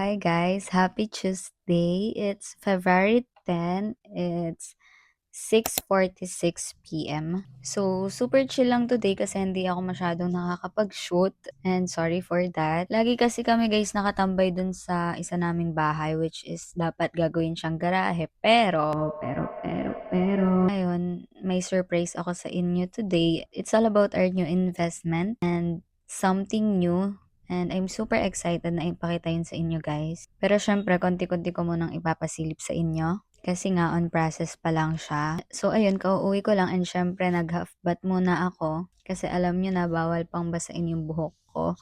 Hi guys, happy Tuesday. It's February 10. It's 6:46 p.m. So, super chill lang today kasi hindi ako masyadong nakakapag-shoot and sorry for that. Lagi kasi kami guys nakatambay dun sa isa naming bahay which is dapat gagawin siyang garahe. Pero, ngayon, may surprise ako sa inyo today. It's all about our new investment and something new. And I'm super excited na ipakita yun sa inyo guys. Pero syempre, konti-konti ko munang ipapasilip sa inyo. Kasi nga, on process pa lang siya. So, ayun, kauuwi ko lang and syempre, nag-half bath muna ako. Kasi alam nyo na, bawal pang basain yung buhok ko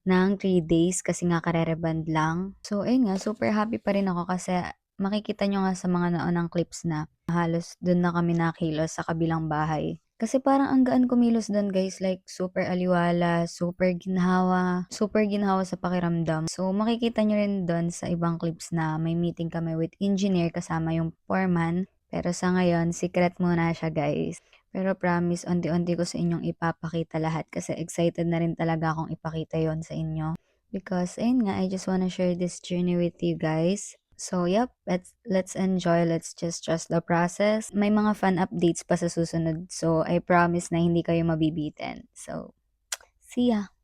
ng 3 days kasi nga karereband lang. So, ayun nga, super happy pa rin ako kasi makikita nyo nga sa mga naunang clips na halos dun na kami nakilos sa kabilang bahay. Kasi parang ang gaan kumilos dun guys, like super aliwala, super ginhawa sa pakiramdam. So makikita nyo rin dun sa ibang clips na may meeting kami with engineer kasama yung foreman. Pero sa ngayon, secret muna siya guys. Pero promise, unti-unti ko sa inyong ipapakita lahat kasi excited na rin talaga akong ipakita yon sa inyo. Because, ayun nga, I just wanna share this journey with you guys. So, yep, let's enjoy. Let's just trust the process. May mga fun updates pa sa susunod. So, I promise na hindi kayo mabibitin. So, see ya!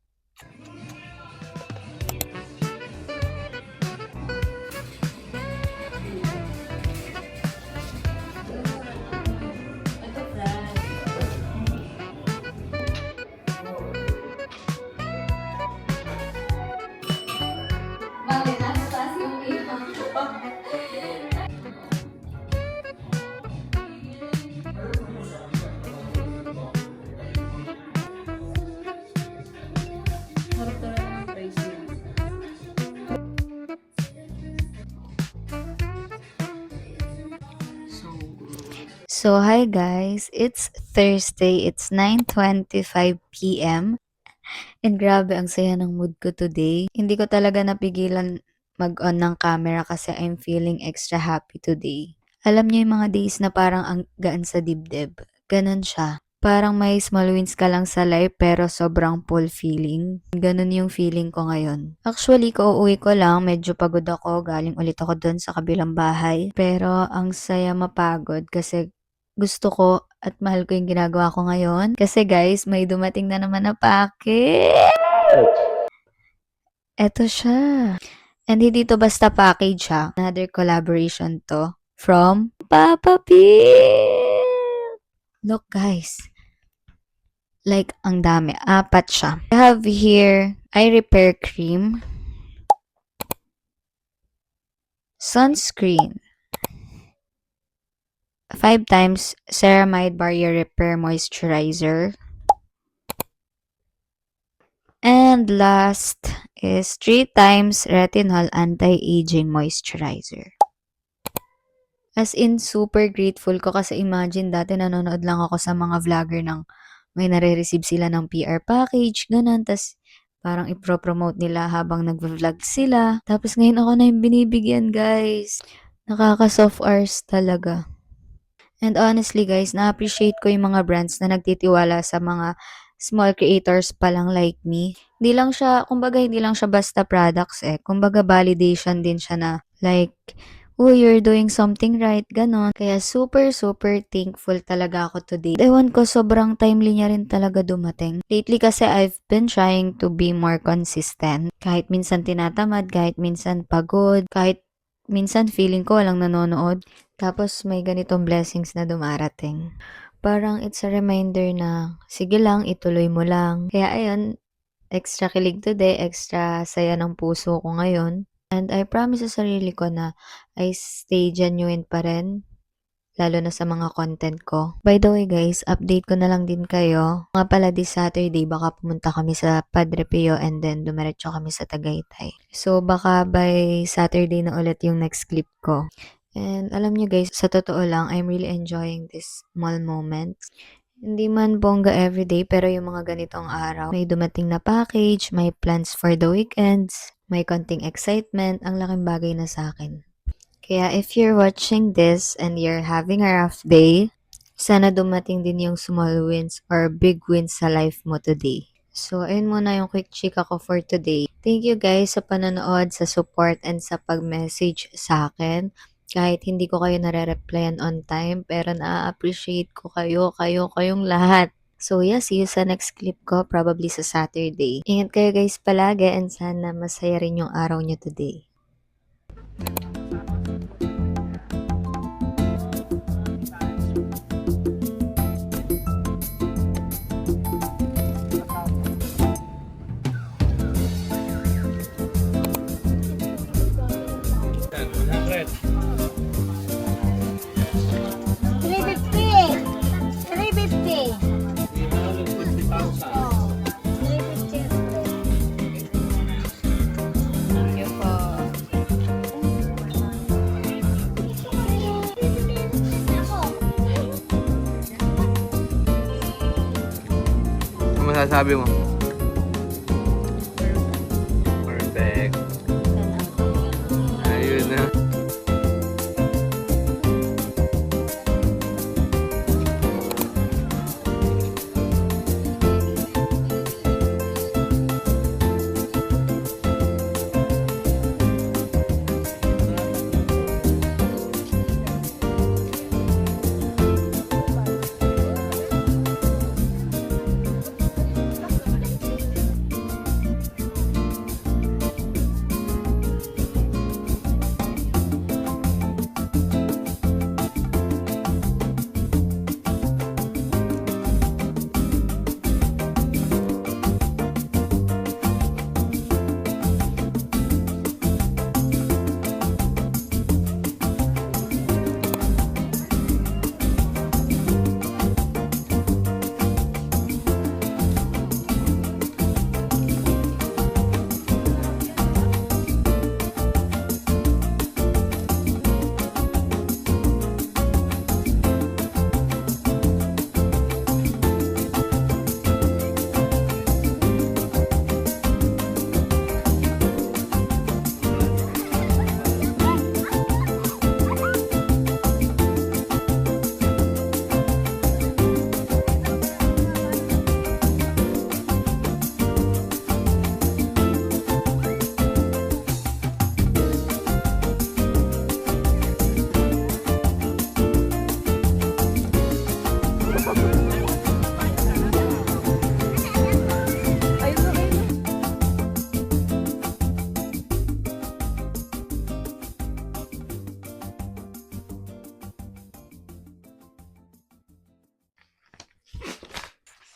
So, hi guys. It's Thursday. It's 9:25 p.m. And grabe, ang saya ng mood ko today. Hindi ko talaga napigilan mag-on ng camera kasi I'm feeling extra happy today. Alam niyo yung mga days na parang ang gaan sa dibdib. Ganon siya. Parang may small wins ka lang sa life pero sobrang full feeling. Ganon yung feeling ko ngayon. Actually, kauuwi ko lang, medyo pagod ako. Galing ulit ako doon sa kabilang bahay. Pero ang saya mapagod kasi gusto ko at mahal ko yung ginagawa ko ngayon. Kasi guys, may dumating na naman na package. Eto siya. And hindi to basta package ha. Another collaboration to from Papa Bill. Look guys. Like, ang dami. Apat siya. I have here eye repair cream, sunscreen, 5 times ceramide barrier repair moisturizer, and last is 3 times retinol anti-aging moisturizer. As in, super grateful ko kasi imagine dati nanonood lang ako sa mga vlogger ng may nare-receive sila ng PR package, ganun. Tas parang ipro-promote nila habang nagvo-vlog sila. Tapos ngayon ako na yung binibigyan, guys. Nakaka-soft hours talaga. And honestly guys, na-appreciate ko yung mga brands na nagtitiwala sa mga small creators pa lang like me. Hindi lang siya, kumbaga hindi lang siya basta products eh. Kumbaga validation din siya na like, oh, you're doing something right, ganon. Kaya super, super thankful talaga ako today. Ewan ko, sobrang timely niya rin talaga dumating. Lately kasi I've been trying to be more consistent. Kahit minsan tinatamad, kahit minsan pagod, kahit minsan feeling ko walang nanonood. Tapos may ganitong blessings na dumarating. Parang it's a reminder na sige lang, ituloy mo lang. Kaya ayun, extra kilig today, extra saya ng puso ko ngayon. And I promise sa sarili ko na I stay genuine pa rin, lalo na sa mga content ko. By the way guys, update ko na lang din kayo. Nga pala this Saturday, baka pumunta kami sa Padre Pio and then dumiretso kami sa Tagaytay. So baka by Saturday na ulit yung next clip ko. And alam nyo guys, sa totoo lang, I'm really enjoying this small moments. Hindi man bongga everyday, pero yung mga ganitong araw, may dumating na package, may plans for the weekends, may konting excitement, ang laking bagay na sa akin. Kaya if you're watching this and you're having a rough day, sana dumating din yung small wins or big wins sa life mo today. So, ayun muna yung quick chika ko for today. Thank you guys sa panonood, sa support, and sa pag-message sa akin. Kahit hindi ko kayo nare-replyan on time, pero na-appreciate ko kayong lahat. So yeah, see you sa next clip ko, probably sa Saturday. Ingat kayo guys palagi and sana masaya rin yung araw nyo today. Thank you po. Ano masasabi mo? Perfect. Ayun na.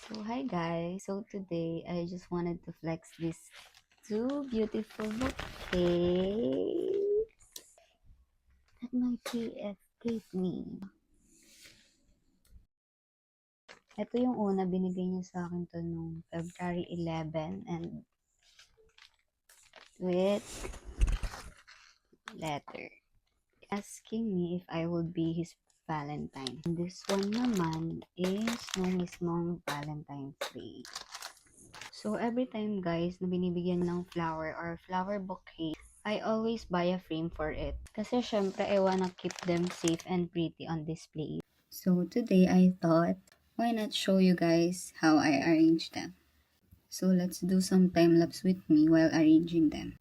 So hi guys. So today I just wanted to flex these two beautiful bouquets that my PF gave me. Ito yung una, binigay niya sa akin to nung February 11 and with letter asking me if I would be his Valentine. And this one naman is nung mismong Valentine's Day. So every time guys na binibigyan ng flower or flower bouquet, I always buy a frame for it. Kasi syempre I wanna keep them safe and pretty on display. So today I thought, why not show you guys how I arrange them? So let's do some time lapse with me while arranging them.